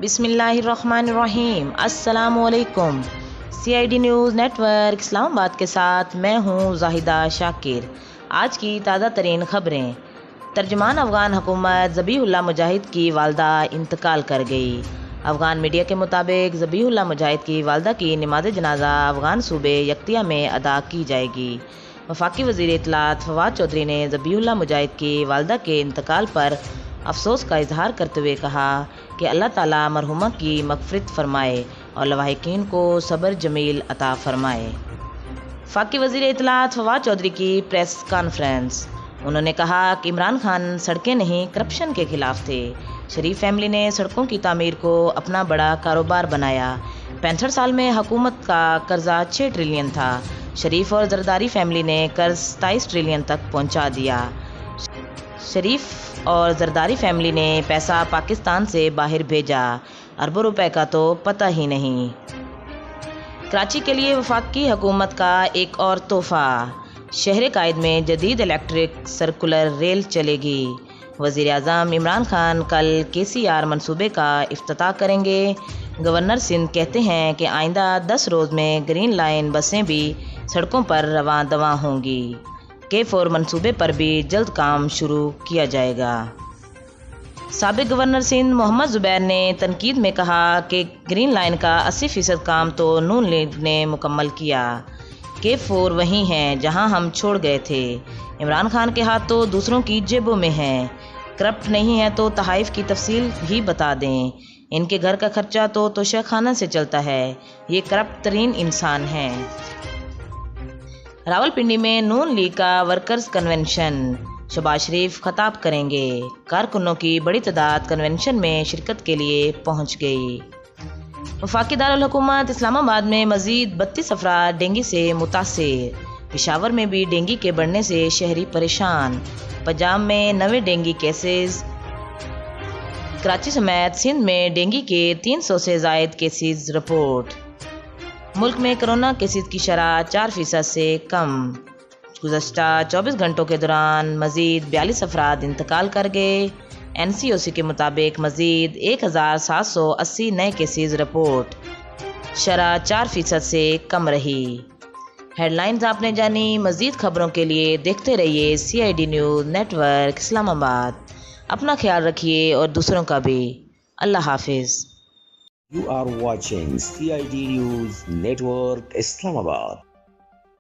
بسم اللہ الرحمن الرحیم۔ السلام علیکم۔ CID نیوز نیٹ ورک اسلام آباد کے ساتھ میں ہوں زاہدہ شاکر۔ آج کی تازہ ترین خبریں۔ ترجمان افغان حکومت ذبیح اللہ مجاہد کی والدہ انتقال کر گئی۔ افغان میڈیا کے مطابق ذبیح اللہ مجاہد کی والدہ کی نماز جنازہ افغان صوبے یکتیا میں ادا کی جائے گی۔ وفاقی وزیر اطلاعات فواد چودھری نے ذبیح اللہ مجاہد کی والدہ کے انتقال پر افسوس کا اظہار کرتے ہوئے کہا کہ اللہ تعالیٰ مرحومہ کی مغفرت فرمائے اور لواحقین کو صبر جمیل عطا فرمائے۔ وفاقی وزیر اطلاعات فواد چودھری کی پریس کانفرنس۔ انہوں نے کہا کہ عمران خان سڑکیں نہیں کرپشن کے خلاف تھے۔ شریف فیملی نے سڑکوں کی تعمیر کو اپنا بڑا کاروبار بنایا۔ 65 سال میں حکومت کا قرضہ 6 ٹریلین تھا۔ شریف اور زرداری فیملی نے قرض 27 ٹریلین تک پہنچا دیا۔ شریف اور زرداری فیملی نے پیسہ پاکستان سے باہر بھیجا، اربوں روپے کا تو پتہ ہی نہیں۔ کراچی کے لیے وفاقی حکومت کا ایک اور تحفہ۔ شہر قائد میں جدید الیکٹرک سرکولر ریل چلے گی۔ وزیر اعظم عمران خان کل KCR منصوبے کا افتتاح کریں گے۔ گورنر سندھ کہتے ہیں کہ آئندہ 10 روز میں گرین لائن بسیں بھی سڑکوں پر رواں دواں ہوں گی۔ K4 منصوبے پر بھی جلد کام شروع کیا جائے گا۔ سابق گورنر سندھ محمد زبیر نے تنقید میں کہا کہ گرین لائن کا 80% کام تو نون لیگ نے مکمل کیا۔ K4 وہیں ہے جہاں ہم چھوڑ گئے تھے۔ عمران خان کے ہاتھ تو دوسروں کی جیبوں میں ہیں۔ کرپٹ نہیں ہے تو تحائف کی تفصیل بھی بتا دیں۔ ان کے گھر کا خرچہ تو توشہ خانہ سے چلتا ہے۔ یہ کرپٹ ترین انسان ہیں۔ راولپنڈی میں نون لیگ کا ورکرز کنونشن۔ شہباز شریف خطاب کریں گے۔ کارکنوں کی بڑی تعداد کنونشن میں شرکت کے لیے پہنچ گئی۔ وفاقی دارالحکومت اسلام آباد میں مزید 32 افراد ڈینگی سے متاثر۔ پشاور میں بھی ڈینگی کے بڑھنے سے شہری پریشان۔ پنجاب میں 9 ڈینگی کیسز۔ کراچی سمیت سندھ میں ڈینگی کے 300 سے زائد کیسز رپورٹ۔ ملک میں کرونا کیسز کی شرح 4% سے کم۔ گزشتہ 24 گھنٹوں کے دوران مزید 42 افراد انتقال کر گئے۔ NCOC کے مطابق مزید 1780 نئے کیسز رپورٹ۔ شرح 4% سے کم رہی۔ ہیڈ لائنز آپ نے جانی۔ مزید خبروں کے لیے دیکھتے رہیے CID نیوز نیٹ ورک اسلام آباد۔ اپنا خیال رکھیے اور دوسروں کا بھی۔ اللہ حافظ۔ You are watching CID News Network Islamabad.